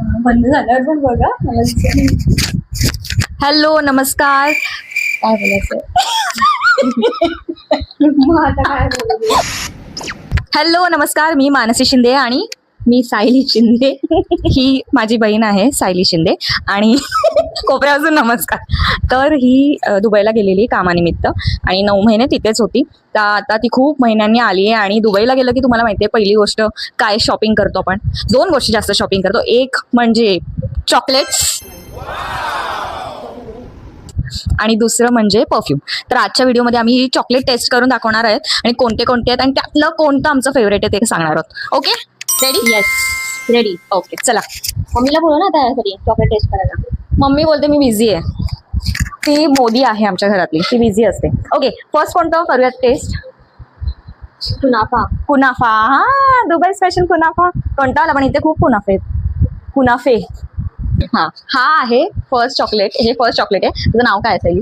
बंद झाल्यावर पण बघा मला हॅलो नमस्कार. काय बोलायचं. मग आता काय बोलू. हॅलो नमस्कार, मी मानसी शिंदे आणि मी सायली शिंदे. ही माझी बहीण आहे सायली शिंदे. आणि कोपऱ्यापासून नमस्कार. तर ही दुबईला गेलेली कामानिमित्त आणि 9 महिने तिथेच होती. तर आता ती खूप महिन्यांनी आली आहे. आणि दुबईला गेलं की तुम्हाला माहिती आहे पहिली गोष्ट काय शॉपिंग करतो आपण. 2 गोष्टी जास्त शॉपिंग करतो. एक म्हणजे चॉकलेट्स आणि दुसरं म्हणजे परफ्यूम. तर आजच्या व्हिडिओमध्ये आम्ही ही चॉकलेट टेस्ट करून दाखवणार आहेत आणि कोणते कोणते आहेत आणि त्यातलं कोणतं आमचं फेवरेट आहे ते सांगणार आहोत. Okay ready? Yes ready. Okay चला. मम्मीला बोलू ना त्यासाठी चॉकलेट टेस्ट करायला. मम्मी बोलते मी बिझी आहे. ती मोदी आहे आमच्या घरातली, ती बिझी असते. ओके फर्स्ट कोणतं करूयात टेस्ट? कुनाफा. कुनाफा. हा दुबई स्पेशल कुनाफा. कोणता आला पण इथे खूप कुनाफे आहेत. कुनाफे. हा आहे फर्स्ट चॉकलेट. हे फर्स्ट चॉकलेट आहे. तुझं नाव काय असेल?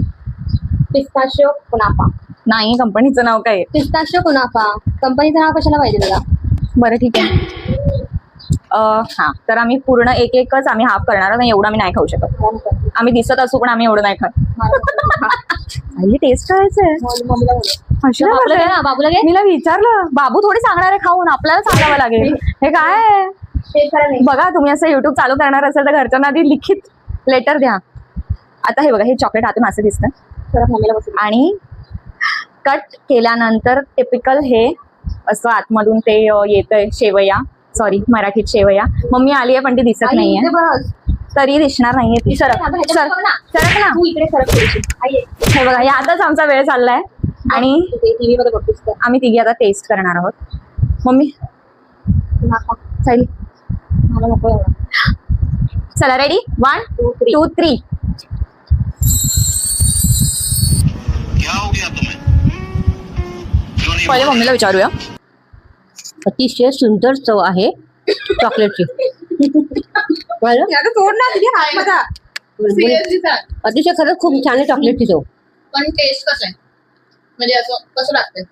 पिस्ताशियो कुनाफा. नाही कंपनीचं नाव काय आहे? पिस्ताशियो कुनाफा. कंपनीचं नाव कशाला पाहिजे तुला? बरं ठीक आहे. हा तर आम्ही पूर्ण एक एकच आम्ही हाफ करणार आहोत. एवढं आम्ही नाही खाऊ शकत. आम्ही दिसत असू पण आम्ही एवढं नाही खात. आईला टेस्ट करायचंय. मम्मीला बोलू. बाबूला घे ना, बाबूला घे. मीला विचारलं बाबू थोडी सांगणार आहे खाऊन, आपल्याला सांगावं लागेल. हे काय आहे? बघा तुम्ही असं युट्यूब चालू करणार असेल तर घरच्यांना आधी लिखित लेटर द्या. आता हे बघा, हे चॉकलेट आतून असं दिसतं आणि कट केल्यानंतर टिपिकल हे असं आतमधून ते येतंय शेवया. सॉरी मराठीत शेवया. मम्मी आली आहे पण ती दिसत नाहीये. तरी दिसणार नाहीये ती. सरक ना. तू इकडे सरक. हे बघा यातच आमचा वेळ चाललाय आणि टीव्ही मध्ये बघतेस आम्ही तिघी आता टेस्ट करणार आहोत. मम्मी सायली मला नको एवढा. चला रेडी 1 2 3. क्या हो गया तुम्हें? क्यों नहीं पहिले मम्मीला विचारूया. अतिशय सुंदर चव आहे चॉकलेटची. अतिशय खरंच खूप छान आहे चॉकलेटची चव. पण टेस्ट कसं आहे म्हणजे असं कसं लागतंय?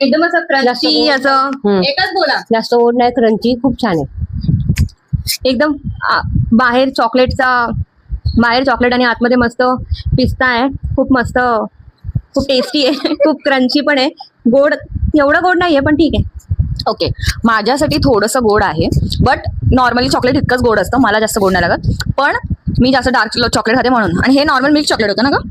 एकदम असं क्रंची असं एकच बोला. जास्त ओढ नाही, क्रंची खूप छान आहे. एकदम बाहेर चॉकलेट आणि आतमध्ये मस्त पिस्ता आहे. खूप मस्त, खूप टेस्टी आहे. खूप क्रंची पण आहे. गोड एवढं गोड नाहीये पण ठीक आहे. ओके माझ्यासाठी थोडंसं गोड आहे बट नॉर्मली चॉकलेट इतकंच गोड असतं. मला जास्त गोड नाही लागत पण मी जास्त डार्क चॉकलेट खाते म्हणून. आणि हे नॉर्मल मिल्क चॉकलेट होतं ना ग.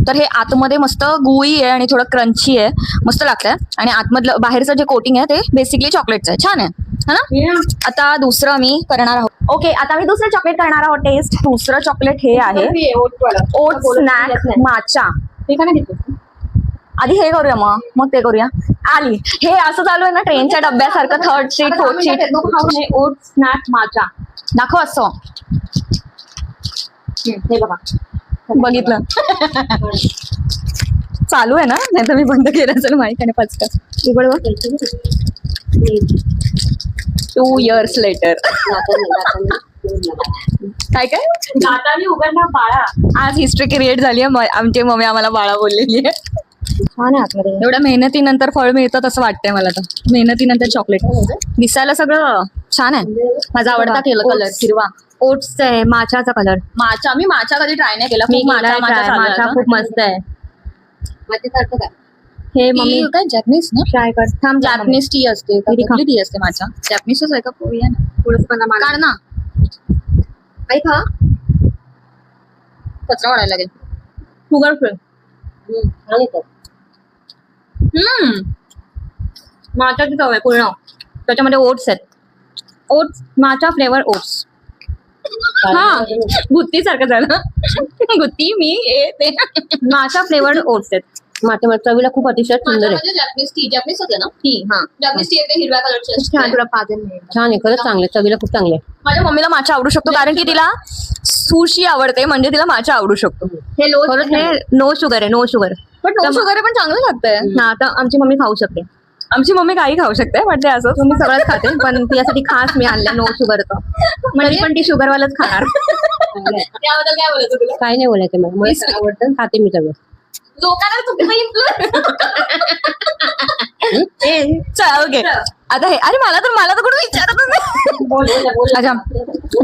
तर हे आतमध्ये मस्त गुई आहे आणि थोडं क्रंची आहे. मस्त लागतंय. आणि आतमधलं बाहेरचं जे कोटिंग आहे ते बेसिकली चॉकलेटचं आहे. छान आहे है ना. आता दुसरं मी करणार आहोत. ओके आता मी दुसरं चॉकलेट करणार आहोत टेस्ट. दुसरं चॉकलेट हे आहे ओट स्नॅक माचा. ते का नाही घेतलं? आधी हे करूया मग ते करूया. आली हे असं चालू आहे ना ट्रेनच्या डब्यासारखं. Third seat fourth seat. Oat snack matcha दाखव असं. हे बघा बघितलं चालू आहे ना, नाही तर मी बंद केलं असेल माहिती आहे पचकन. उघड बघ. 2 years later. काय काय दाताने उघडणार बाळा. आज हिस्ट्री क्रिएट झाली आहे. आमची मम्मी आम्हाला बाळा बोललेली आहे. छान आहे आतमध्ये. एवढ्या मेहनतीनंतर फळ मिळतं तसं वाटतंय मला तर. मेहनतीनंतर चॉकलेट दिसायला सगळं छान आहे. माझा आवडता केलं कलर हिरवा. ओट्स आहे माचाचा कलर. माचा मी माचा कधी ट्राय नाही केला. मी खूप माचा खूप मस्त आहे. माझ्यासारखं काय हे मम्मी काय जॅपनीज ना. ट्राय कर. थांब जॅपनीज टी असते. कुठली टी असते माचा? जॅपनीजच आहे का कोरियन? काढ ना. आई खा. कचरा वाढायला लागेल. Sugar free. माचाची चव आहे पूर्ण. त्याच्यामध्ये ओट्स आहेत. ओट्स माचा फ्लेवर ओट्स. हा गुत्ती सारखं झालं. गुत्ती मी ते माचा फ्लेवर ओट्स आहेत. माचा चवीला खूप अतिशय सुंदर आहे. Japanese T. जॅपनीज होते ना टी. हा जॅपनीज टी एकदम हिरव्या कलरची असते. छान तुला पाजन छान आहे खरंच चांगले चवीला खूप चांगले. माझ्या मम्मीला माचा आवडू शकतो कारण की तिला सुशी आवडते म्हणजे तिला माचा आवडू शकतो. हे खरंच हे नो शुगर आहे. No sugar. पण नो शुगर पण चांगलं लागतंय. हा आता आमची मम्मी खाऊ शकते. आमची मम्मी काही खाऊ शकते पण ते असं तुम्ही सगळंच खाते पण तिच्यासाठी खास मी आणलं नो शुगरचं. म्हणजे पण ती शुगरवालाच खाणार. त्याबद्दल काय बोलायचं तुला? काही नाही बोलायचं मला आवडतं खाते मी सगळं. लोकांना चुकीचं चला ओके. आता हे अरे मला तर कोण विचारतच नाही. अच्छा,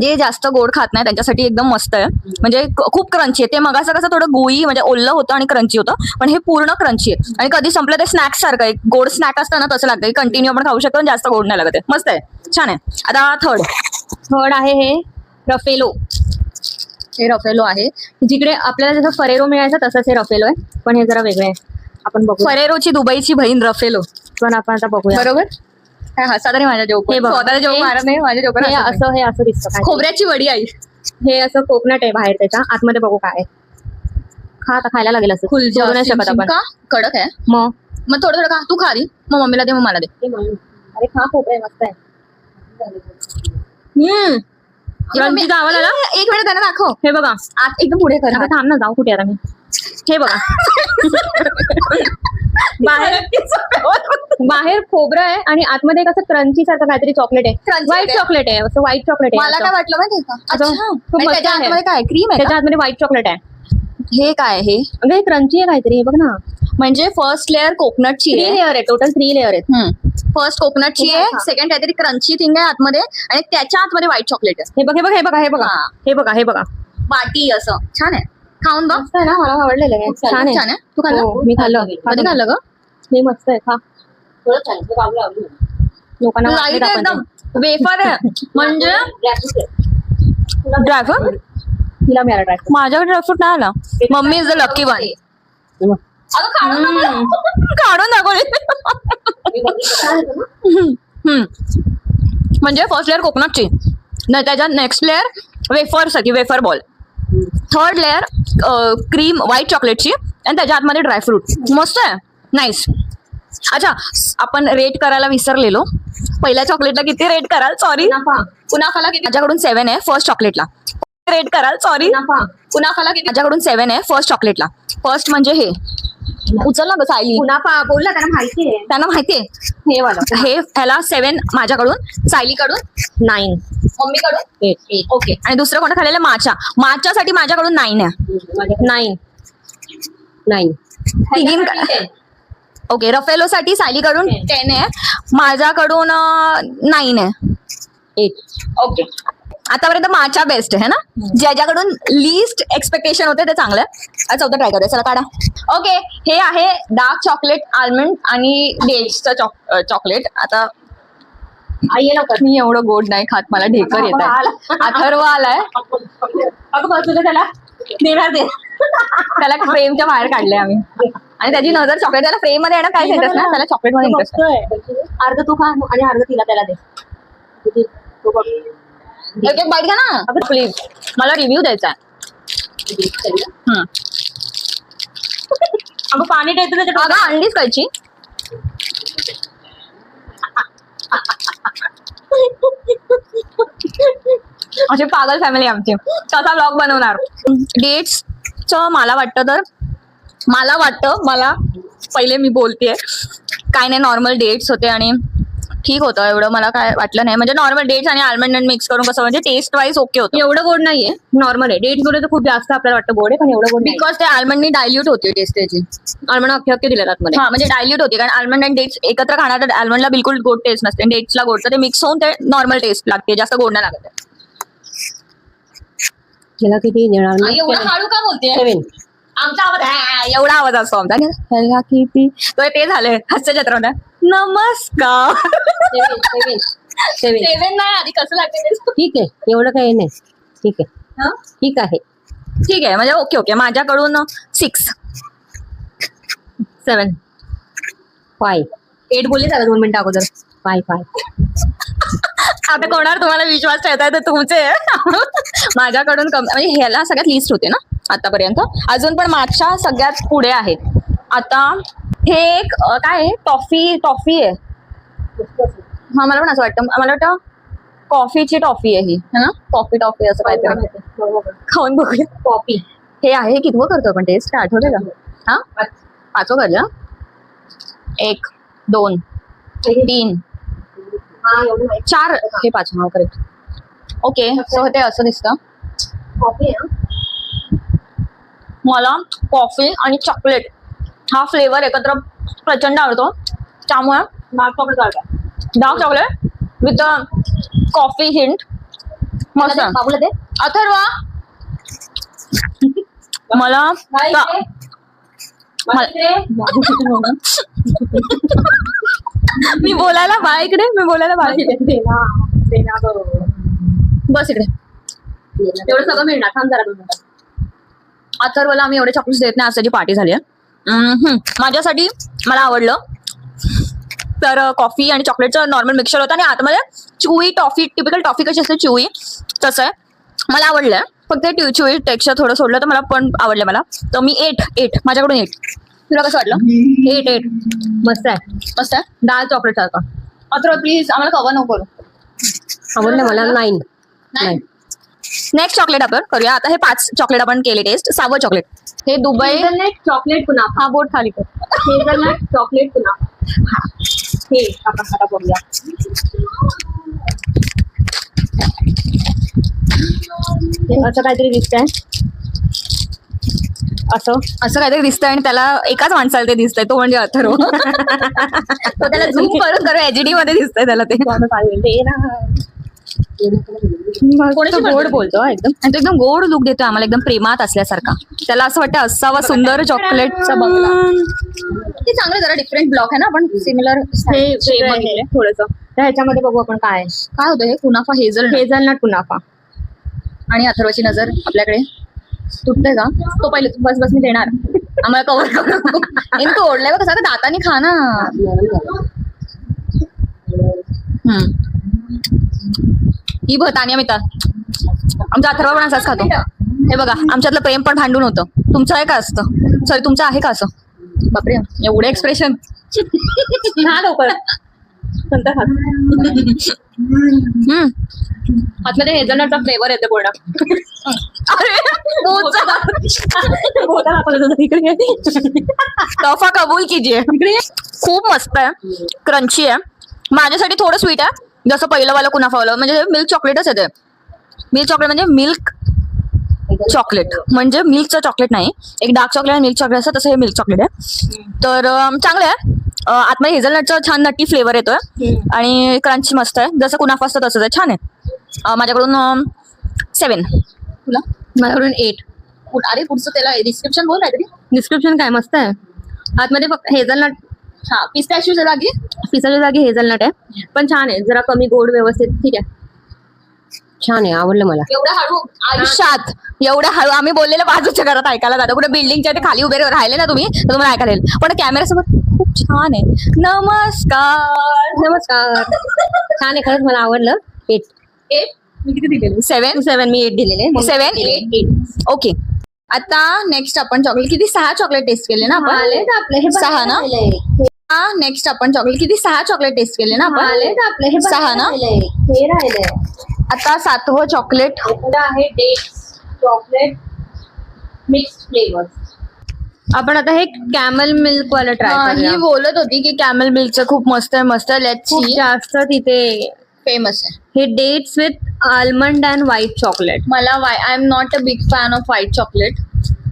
जे जास्त गोड खात नाही त्यांच्यासाठी एकदम मस्त आहे. म्हणजे खूप क्रंची आहे ते. मगाचं कसं थोडं गोई म्हणजे ओल्लं होतं आणि क्रंची होतं, पण हे पूर्ण क्रंची आहे. आणि कधी संपलं ते स्नॅक्स सारखं आहे. गोड स्नॅक असतं ना तसं लागतं. कंटिन्यू आपण खाऊ शकतो आणि जास्त गोड नाही लागत आहे. मस्त आहे, छान आहे. आता थर्ड आहे हे रफेलो. हे रफेलो आहे. जिकडे आपल्याला जसं फरेरो मिळायचं तसंच हे रफेलो आहे, पण हे जरा वेगळं आहे. आपण बघू. फरेरोची दुबईची बहीण रफेलो. पण आपण आता बघूया. बरोबर. काय हसा तरी माझ्या जोक. हे स्वतःला जोक मारत नाही, माझ्या जोक. हे असं दिसतं. खोबऱ्याची वडी आई. हे असं कोकोनट आहे बाहेर, त्याच्या आतमध्ये बघू काय खा. आता खायला लागेल असं. खुलजू नाही शकत आपण. का कडक आहे मग थोडं थोडं खा. तू खा री, मग मम्मीला दे, मग मला दे. अरे खा, खोबरं आहे, मस्त आहे. क्रंचीचा आवाज आला. एक मिनिट त्यांना दाखव. हे बघा आत एकदम पुढे कर. थांब ना, जाऊ कुठे आता मी. हे बघा बाहेर खोबरं आहे आणि आतमध्ये कसं क्रंची सारखं काहीतरी चॉकलेट आहे. व्हाईट चॉकलेट आहे, असं व्हाईट चॉकलेट आहे. मला काय वाटलं माहिती का, त्याच्या आतमध्ये काय क्रीम आहे, त्याच्या आतमध्ये व्हाईट चॉकलेट आहे. हे काय हे म्हणजे क्रंची आहे काहीतरी. हे बघ ना, म्हणजे फर्स्ट लेअर कोकोनटची 3 लेअर आहे. टोटल 3 लेअर आहेत. फर्स्ट कोकोनटची आहे, सेकंड काहीतरी क्रंची थिंग आहे आतमध्ये, आणि त्याच्या आतमध्ये व्हाईट चॉकलेट आहे. हे बघा बाटी असं छान आहे. खाऊन बघ ना, मला आवडलेलं आहे. छान आहे. तू खाल्लं? मी खाल्लं. कधी खाल्लं ग? हे मस्त आहे, खा. लोकांना एकदम वेफर आहे म्हणजे ड्रायफ्रूट. तिला मिळाला ड्रायफ्रूट, माझ्याकडे ड्रायफ्रूट नाही आला. Mummy is the lucky one. काढून दाखवले. म्हणजे फर्स्ट लेअर कोकोनटची, त्याच्यात नेक्स्ट लेअर वेफरसाठी wafer ball, third layer cream white चॉकलेटची, आणि त्याच्या आतमध्ये ड्रायफ्रूट. मस्त आहे, नाईस. अच्छा, आपण रेट करायला विसरलेलो. पहिल्या चॉकलेटला किती रेट कराल? सॉरी. कुनाफाला किती? माझ्याकडून 7 आहे फर्स्ट चॉकलेटला. रेट कराल? सॉरी. कुनाफाला किती? माझ्याकडून 7 आहे फर्स्ट चॉकलेटला. फर्स्ट म्हणजे हे उचलला ग सायली. कुनाफा बोलला, त्यांना माहितीये. हे वाला, हे ह्याला 7 माझ्याकडून, सायलीकडून 9, मम्मीकडून 8. ओके. आणि दुसरं कोणतं खाल्लेलं? माच्यासाठी माझ्याकडून 9 आहे. 9. ओके. रफेलो साठी सायलीकडून 10 आहे, माझ्याकडून 9 आहे. 8. ओके. आतापर्यंत माचा बेस्ट आहे ना, ज्याच्याकडून लीस्ट एक्सपेक्टेशन होते ते चांगलं आहे. चौथा ट्राय करूया, चला काढा. ओके. हे आहे डार्क चॉकलेट आल्मंड आणि डेट्सचं चॉकलेट. आता आई लवकर, मी एवढं गोड नाही खात, मला ढेकर येत आहे. अथर्व आलाय. तुला त्याला देणार दे. त्याला फ्रेमच्या बाहेर काढले आम्ही, आणि त्याची नजर चॉकलेट. त्याला फ्रेम मध्ये येणं काय इंटरेस्ट ना, त्याला चॉकलेट मध्ये इंटरेस्ट आहे. अर्ध तू खा आणि अर्ध तिला त्याला दे. एक एक बाईट घ्या ना प्लीज, मला रिव्ह्यू द्यायचा आहे. पाणी द्यायचं. अंडीच खायची. अशी पागल फॅमिली आमची. कसा ब्लॉग बनवणार? डेट्सचं मला पहिले मी बोलतेय काय नाही, नॉर्मल डेट्स होते आणि ठीक होतं, एवढं मला काय वाटलं नाही. म्हणजे नॉर्मल डेट्स आणि आल्मंड मिक्स करून कसं म्हणजे टेस्ट वाईज ओके होतं. एवढं गोड नाहीये, नॉर्मल आहे. डेट्स मध्ये तर खूप जास्त आपल्याला वाटतं गोड आहे, पण एवढं गोड बिकॉज ते आल्मंडनी डायल्यूट होते टेस्ट त्याची. आल्मंड अख्खे दिले आतमध्ये. हा, म्हणजे डायल्यूट होते, कारण आल्मंड आणि डेट्स एकत्र खाणार तर आल्मंडला बिलकुल गोड टेस्ट नसते, डेट्सला गोड. तर ते मिक्स होऊन ते नॉर्मल टेस्ट लागते, जास्त गोड नाही लागत. किती देणार? एवढं हळू का बोलते? 7. आमचा आवाज एवढा आवाज असतो आमचा. किती ते झालंय हास्य जत्रा. नमस्कार. 7 नाही, आधी कसं लागते? ठीक आहे, एवढं काही नाही. ठीक आहे म्हणजे ओके. माझ्याकडून 6, 7, 5, 8 बोलले झालं 2 मिनिटं अगोदर. 5. आता कोणावर तुम्हाला विश्वास ठेवता येतो तुमचे? माझ्याकडून म्हणजे ह्याला सगळ्यात लिस्ट होते ना आतापर्यंत. अजून पण मागच्या सगळ्यात पुढे आहे. आता हे एक काय आहे, टॉफी आहे. हा, मला पण असं वाटतं. मला वाटतं कॉफीची टॉफी आहे ही, है ना? टॉफी असं काहीतरी. खाऊन बघूया. कॉफी हे आहे. कितवं करतो आपण टेस्ट? आठवलं का? हा, 5वं करलं. 1, 2, 3, 4. हे 5. करेक्ट. ओके. सो ते असं दिसतं. कॉफी मला कॉफी आणि चॉकलेट हा फ्लेवर एकत्र प्रचंड आवडतो. त्यामुळे dark chocolate with coffee hint मस्त आहे. बाबूला दे. अथर्वा मला मी बोलायला बाळा इकडे बस इकडे एवढं सगळं मिळणार. थांब जरा 2 मिनिटं. अथर्वला आम्ही एवढे चॉकलेट्स देत नाही, आज त्याची पार्टी झाली आहे. माझ्यासाठी मला आवडलं तर कॉफी आणि चॉकलेटचं नॉर्मल मिक्सचर होतं आणि आतमध्ये चुई टॉफी, टिपिकल टॉफी कशी असते चुई तसं आहे. मला आवडलं, फक्त चुई टेक्स्चर थोडं सोडलं तर मला पण आवडलं मला. तर मी 8 माझ्याकडून 8. तुला कसं वाटलं? 8 मस्त आहे. मस्त आहे. डाळ चॉकलेट सारखं अथर्व प्लीज आम्हाला कव्हर नको करू. आवडलं मला. 9. नेक्स्ट चॉकलेट आपण करूया. आता हे 5 चॉकलेट आपण केले टेस्ट. 6वं चॉकलेट हे दुबई हेझलनट चॉकलेट कुनाफा. हा बोट खाली कर. Hazelnut chocolate kunafa. हे आपण आता बघूया. असं काहीतरी दिसतंय. असं काहीतरी दिसतंय आणि त्याला एकाच माणसाला ते दिसतंय, तो म्हणजे अथर्व. तो त्याला झूम करून HD मध्ये दिसतंय त्याला ते. कोणाशी गोड बोलतो एकदम. आणि तो एकदम गोड लुक देतोय आम्हाला, एकदम प्रेमात असल्यासारखा. त्याला असं वाटतं असावा सुंदर चॉकलेटचा बंगला. ते चांगलं जरा डिफरंट ब्लॉक आहे ना, आपण सिमिलर हे थोडस ह्याच्यामध्ये बघू आपण काय काय होतं हे कुनाफा हेझलनट कुनाफा. आणि अथर्वची नजर आपल्याकडे तुटते का? तो पहिले बस मी देणार आम्हाला कव्हर करू. तो ओढलाय बघ कसा का दाताने खा ना. ही बघ तानिया मिता आमचा अथर्व पण असाच खातो. हे बघा आमच्यातलं प्रेम पण भांडून होतं. तुमचं आहे का असतं? सॉरी तुमचं आहे का असं? बापरे एवढे एक्सप्रेशन. खा लवकर. आतमध्ये हेझलनटचा फ्लेवर येते पूर्ण. तोफा कबूल कीजिए. खूप मस्त आहे, क्रंची आहे. माझ्यासाठी थोडं स्वीट आहे, जसं पहिलं वाला कुनाफावाला. म्हणजे मिल्क चॉकलेटच येते. मिल्क चॉकलेट म्हणजे मिल्क चॉकलेट, म्हणजे मिल्कचं चॉकलेट नाही. एक डार्क चॉकलेट आणि मिल्क चॉकलेट असतं, तसं हे मिल्क चॉकलेट आहे. तर चांगलं आहे. आतमध्ये हेझलनटचा छान नट्टी फ्लेवर येतोय आणि क्रंची मस्त आहे. जसं कुनाफा असतं तसंच आहे, छान आहे. माझ्याकडून 7. तुला? माझ्याकडून 8. अरे पुढचं त्याला डिस्क्रिप्शन बोल काहीतरी. डिस्क्रिप्शन काय मस्त आहे. आतमध्ये फक्त हेझलनट, हा पिस्ताशियोच्या जागी पिसाच्या जागी हेझलनट आहे, पण छान आहे. जरा कमी गोड व्यवस्थित. ठीक आहे, छान आहे, आवडलं मला. एवढ्या हळू आयुष्यात एवढ्या हळू आम्ही बोललेलं बाजूच्या घरात ऐकायला जातो. कुठे बिल्डिंगच्या ते खाली उभे राहिले ना तुम्ही तर तुम्हाला ऐकायला येईल. पण कॅमेऱ्यासोबत खूप छान आहे. नमस्कार. नमस्कार. छान आहे खरंच, मला आवडलं. 8. मी किती दिलेले? 7. मी 8 दिलेले. 7 8 ओके. आता नेक्स्ट आपण चॉकलेट किती 6 चॉकलेट टेस्ट केले ना आपण. आपले 6 ना. नेक्स्ट आपण चॉकलेट किती 6 चॉकलेट टेस्ट केले ना आपण. आपले 6 ना. हे राहिले. आता 7वं चॉकलेट आहे डेट्स चॉकलेट मिक्स फ्लेवर. आपण आता हे कॅमल मिल्क वाला ट्राय ही करूया. बोलत होती की कॅमल मिल्कचं खूप मस्त आहे. मस्त लेट्स खूप सी. जास्त तिथे फेमस आहे. हे dates with almond and white chocolate. मला I am not a big fan of white chocolate,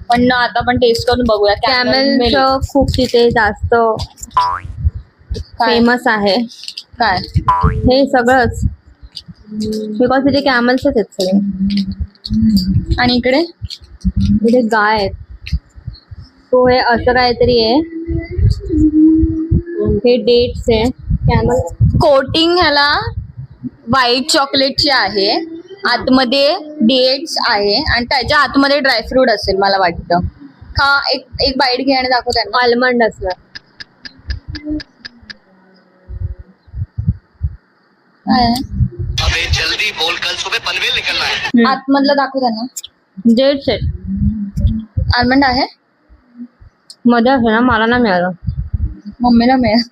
पण आता आपण टेस्ट करून बघूया. कॅमलचं खूप तिथे जास्त फेमस आहे. काय हे सगळंच बिकॉज तिथे कॅमल्सच आहेत सगळे. आणि इकडे इथे गाय आहेत. तो हे असं काहीतरी आहे. हे डेट्स आहे. कॅमल कोटिंग ह्याला व्हाईट चॉकलेटची आहे, आतमध्ये डेट्स आहे आणि त्याच्या आतमध्ये ड्रायफ्रूट असेल मला वाटतं. हा एक बाईट घे आणि दाखव त्यांना. आल्मंड असणार. काय आहे? अबे जल्दी बोल, कल सुबह पनवेल निकलना है. आतमधलं दाखव त्यांना. डेट्स आहेत. आल्मंड आहे. मध्ये आहे ना, मला नाही मिळालं. मम्मीला मिळेल.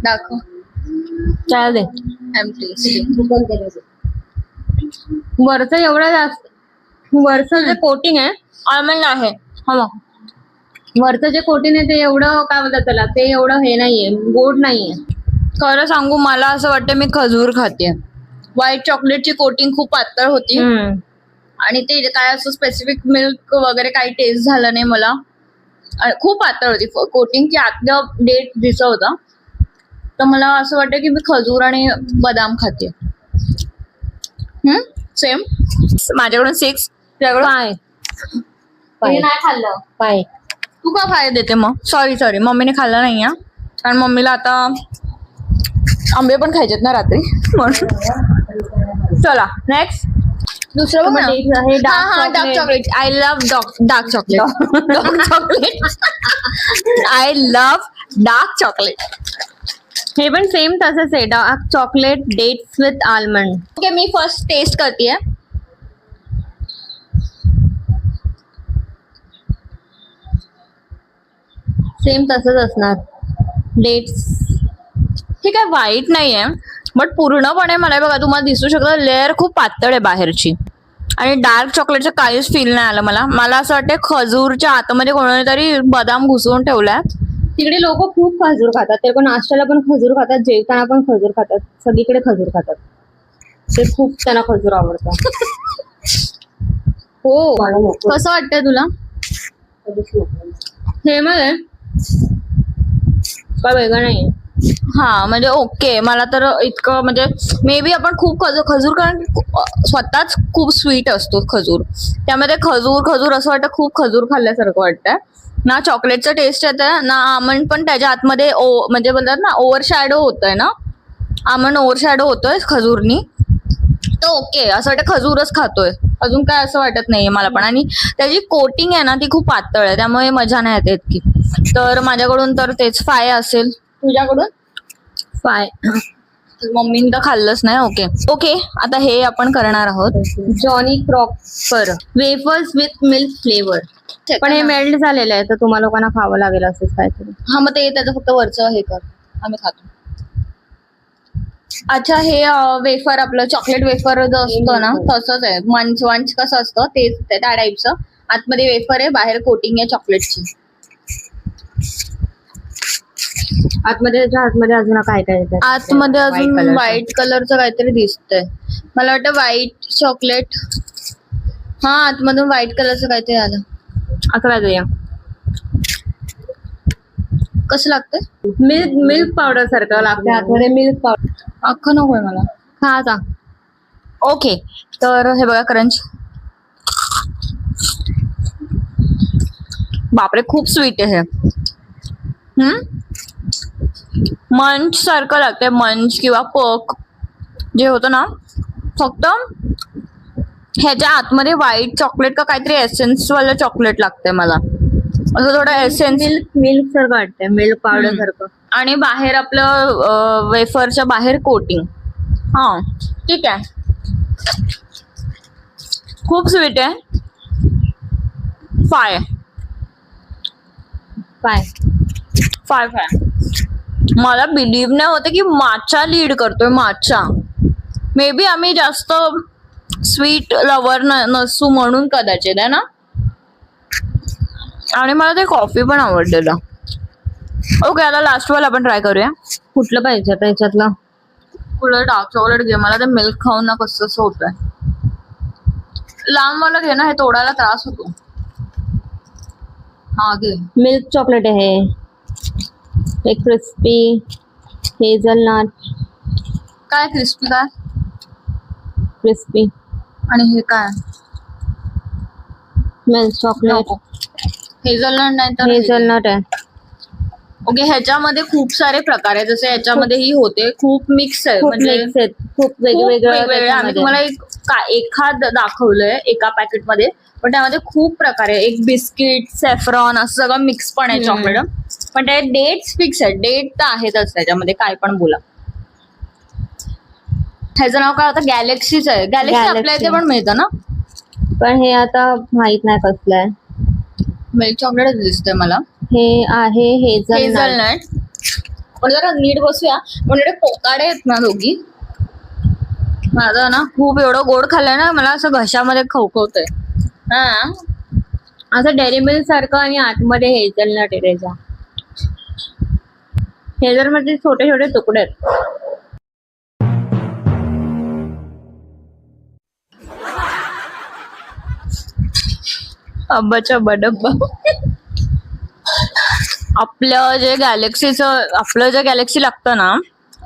दाखव. चाल दे. वरचं एवढं जास्त, वरचं जे कोटिंग आहे आल्मंड आहे. हा वरचं जे कोटिंग आहे ते एवढं काय बोलतात त्याला, ते एवढं हे नाहीये, गोड नाहीये. खरं सांगू मला असं वाटतं मी खजूर खाते. व्हाईट चॉकलेटची कोटिंग खूप पातळ होती आणि ते काय असं स्पेसिफिक मिल्क वगैरे काही टेस्ट झालं नाही मला. खूप पातळ होती कोटिंग, की आतलं डेट दिसत होता. तर मला असं वाटतं की मी खजूर आणि बदाम खाते. सेम. माझ्याकडून 6, तुझ्याकडून पाय तिने नाही खाल्लं. पाय तू का 5 देते मग? सॉरी मम्मीने खाल्लं नाहीये कारण मम्मीला आता आंबे पण खायचेत ना रात्री म्हणून. चला नेक्स्ट दुसरं बघ ना. हे dark dark chocolate. I love dark chocolate. Dark chocolate. I love dark chocolate. हे पण सेम तसंच आहे. Dark chocolate dates with almond. Okay मी फर्स्ट टेस्ट करतेय. सेम तसंच असणार. डेट्स ठीक आहे वाईट नाहीये बट पूर्णपणे मला बघा तुम्हाला दिसू शकतं लेअर खूप पातळ आहे बाहेरची आणि डार्क चॉकलेटचं काहीच फील नाही आलं मला असं वाटतं खजूरच्या आतमध्ये कोणीतरी बदाम घुसवून ठेवलाय. तिकडे लोक खूप खजूर खातात. ते पण नाश्त्याला पण खजूर खातात, जेवताना पण खजूर खातात, सगळीकडे खजूर खातात. ते खूप त्यांना खजूर आवडतात. हो मला नको. कसं वाटतंय तुला? हे मला काय वेगळं नाहीये. हा म्हणजे ओके मला तर इतकं म्हणजे मे बी आपण खूप खजूर कारण स्वतःच खूप स्वीट असतो खजूर त्यामध्ये खजूर असं वाटतं खूप खजूर खाल्ल्यासारखं वाटतंय ना. चॉकलेटचं टेस्ट येतं ना. आमंड पण त्याच्या आतमध्ये म्हणजे बोलतात ना ओव्हर शॅडो होतोय ना. आमंड ओव्हर शॅडो होतोय खजूरनी. तर ओके असं वाटतं खजूरच खातोय अजून काय असं वाटत नाहीये मला पण. आणि त्याची कोटिंग आहे ना ती खूप पातळ आहे त्यामुळे मजा नाही येते इतकी. तर माझ्याकडून तर तेच 5 असेल. तुझ्याकडून 5. मम्मीने तर खाल्लंच नाही. ओके आता हे आपण करणार आहोत. Johnny Crocker wafers with milk flavour. पण हे मेल्ट झालेलं आहे तर तुम्हाला लोकांना खावं लागेल असंच काहीतरी. हा मग ते त्याचं फक्त वरचं हे कर आम्ही खातो. अच्छा हे वेफर आपलं चॉकलेट वेफर जो असतं ना तसंच आहे. मंच कसं असतं तेच त्या टाईपचं. आतमध्ये वेफर आहे बाहेर कोटिंग आहे चॉकलेटची. आतमध्ये अजून काय काय येतं? आतमध्ये अजून व्हाईट कलरचं काहीतरी दिसतंय मला वाटतं. White chocolate. हा आतमधून व्हाईट कलरचं काहीतरी आलं. असं काय या कसं लागतंय? मिल्क पावडर सारखं लागतं आतमध्ये. मिल्क पावडर अख्खं नकोय मला. खा आता. ओके तर हे बघा क्रंच. बापरे खूप स्वीट आहे हे. मंच सारखं लागतंय. मंच किंवा पक जे होतं ना फक्त ह्याच्या आतमध्ये व्हाईट चॉकलेट का काहीतरी एसेन्स वालं चॉकलेट लागतंय मला. असं थोडं एसेन्स मिल्क सारखं वाटतंय. मिल्क पावडर सारखं. आणि बाहेर आपलं वेफरच्या बाहेर कोटिंग. हा ठीक आहे. खूप स्वीट आहे. 5 मला बिलीव्ह नाही होते की माचा लीड करतोय. माचा मे बी आम्ही जास्त स्वीट लवर नसू म्हणून कदाचित आहे ना. आणि मला ते कॉफी पण आवडलेलं. ओके आता लास्ट वाला आपण ट्राय करूया. कुठलं पाहिजे आता याच्यातलं? पुढं डार्क चॉकलेट घे. मला ते मिल्क खाऊन ना कसं होतंय. लांब वाला घे ना हे तोडायला त्रास होतो. हा घे. मिल्क चॉकलेट आहे. एक क्रिस्पी हेझलनट. काय क्रिस्पी काय? क्रिस्पी. आणि हे काय? Milk chocolate. हेझलनट नाही तर हेझलनट आहे. ओके ह्याच्यामध्ये खूप सारे प्रकार आहेत. जसे याच्यामध्ये ही होते खूप मिक्स आहे. खूप म्हणजे मिक्स आहेत. खूप खूप वेगवेगळं वेगवेगळे. आम्ही तुम्हाला एखाद दाखवलंय एका पॅकेटमध्ये पण त्यामध्ये खूप प्रकार आहे. एक बिस्किट सॅफ्रॉन असं सगळं मिक्स पण आहे चॉकलेट. पण ते डेट्स फिक्स आहे. डेट तर आहेतच त्याच्यामध्ये काय पण बोला. ह्याचं नाव काय होतं? गॅलेक्सीच आहे. गॅलेक्सी आपल्या इथे पण मिळतं ना. पण हे आता माहित नाही कसलं आहे. मिल्क चॉकलेट दिसतंय मला. हे आहे हेझलनट. पण जरा नीट बसूया. पण इकडे पोकाडे आहेत ना दोघी. माझं ना खूप एवढं गोड खाल्लंय ना मला असं घशामध्ये खवखवतंय. हा असं डेअरी मिल्क सारखं आणि आतमध्ये हेझलनट आहे त्याचा. हेझलमध्ये छोटे छोटे तुकडे आहेत. अब्बाच्या बडब्बा. आपलं जे गॅलेक्सी लागतं ना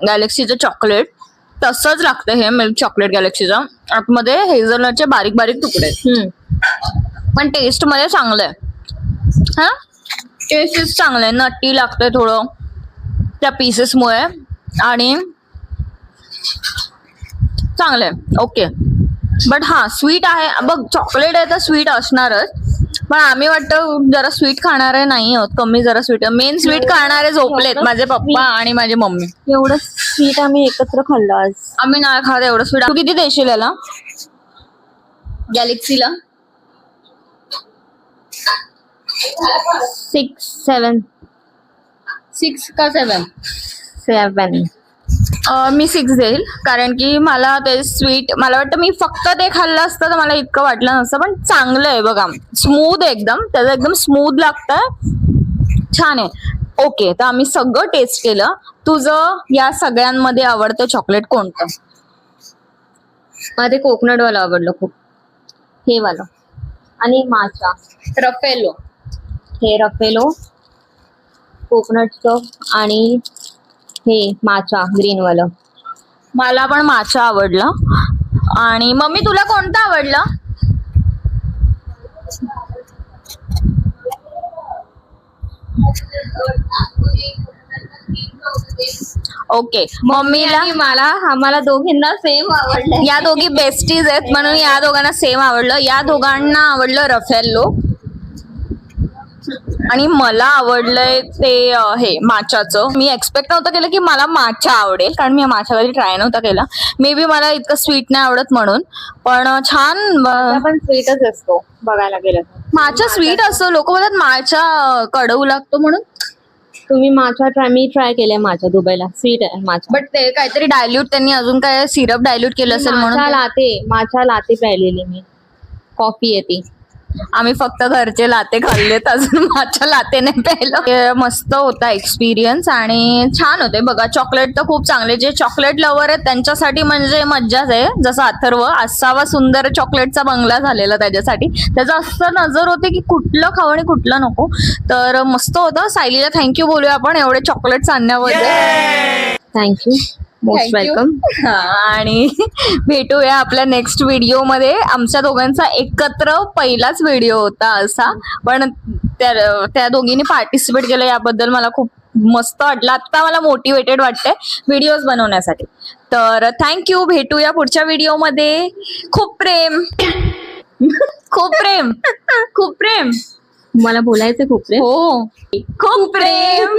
गॅलेक्सीचं चॉकलेट तसंच लागतं हे मिल्क चॉकलेट गॅलेक्सीचं. आतमध्ये हेझलनटचे बारीक बारीक तुकडे आहेत. पण टेस्ट मध्ये चांगलं आहे. हा टेस्ट चांगलं आहे, नट्टी लागतंय थोडं त्या पीसेसमुळे आणि चांगलं आहे. ओके बट हा स्वीट आहे बघ, चॉकलेट आहे तर स्वीट असणारच. पण आम्ही वाटतं जरा स्वीट खाणारे नाही आहोत, कमी जरा स्वीट. मेन स्वीट खाणारे झोपलेत, माझे पप्पा आणि माझी मम्मी. एवढं स्वीट आम्ही एकत्र खाल्लं आज. आम्ही नाही खात एवढं स्वीट. तू किती देशील याला गॅलेक्सीला? 6, 7, 6 का 7? 7. मी 6 देईल, कारण की मला ते स्वीट, मला वाटतं मी फक्त ते खाल्लं असतं तर मला इतकं वाटलं नसतं. पण चांगलं आहे बघा, स्मूथ आहे एकदम, त्याचं एकदम स्मूथ लागतं, छान आहे. ओके, तर आम्ही सगळं टेस्ट केलं. तुझं या सगळ्यांमध्ये आवडतं चॉकलेट कोणतं? मला ते कोकोनट वाला आवडलं खूप, हे वाला. आणि माचा, रफेलो. हे रफेलो कोकोनटचं आणि हे माचा ग्रीन वालं. मला पण माचा आवडलं. आणि मम्मी तुला कोणतं आवडलं? ओके, मम्मीला आणि आम्हाला दोघींना सेम आवडलं. या दोघी बेस्टीज आहेत म्हणून या दोघांना सेम आवडलं. या दोघांना आवडलं रफेल्लो आणि मला आवडलंय ते हे माचाचं. मी एक्सपेक्ट नव्हतं केलं की मला माचा आवडेल, कारण मी माचा कधी ट्राय नव्हता केला. मे बी मला इतकं स्वीट नाही आवडत म्हणून. पण छान, पण स्वीटच असतो बघायला गेलं तर. माचा स्वीट असतो. लोक बोलतात माचा कडवू लागतो म्हणून. तुम्ही माचा मी ट्राय केलंय माचा दुबईला, स्वीट आहे माचा. बट ते काहीतरी डायल्यूट त्यांनी अजून काय सिरप डायल्यूट केलं असेल म्हणून. माचा लाते प्यायलेली मी, कॉफी आहे ती. आम्ही फक्त घरचे लाते खाल्लेत, अजून माचा लाते नाही प्यायलं. मस्त होता एक्सपिरियन्स आणि छान होते बघा. चॉकलेट तर खूप चांगले, जे चॉकलेट लवर आहेत त्यांच्यासाठी म्हणजे मज्जाच आहे. जसं अथर्व असावा सुंदर चॉकलेटचा बंगला झालेला त्याच्यासाठी. त्याचं असं नजर होते की कुठलं खावं आणि कुठलं नको. तर मस्त होतं. सायलीला थँक्यू बोलूया आपण एवढे चॉकलेट्स आणण्याबद्दल. Thank you, most welcome. आणि भेटूया आपल्या नेक्स्ट व्हिडिओ मध्ये. आमच्या दोघांचा एकत्र पहिलाच व्हिडिओ होता असा, पण त्या दोघींनी पार्टिसिपेट केलं याबद्दल मला खूप मस्त वाटलं. आता मला मोटिवेटेड वाटतंय व्हिडिओज बनवण्यासाठी. तर थँक्यू, भेटूया पुढच्या व्हिडिओ मध्ये. खूप प्रेम खूप प्रेम खूप प्रेम. मला बोलायचं खूप रे. हो, खूप प्रेम.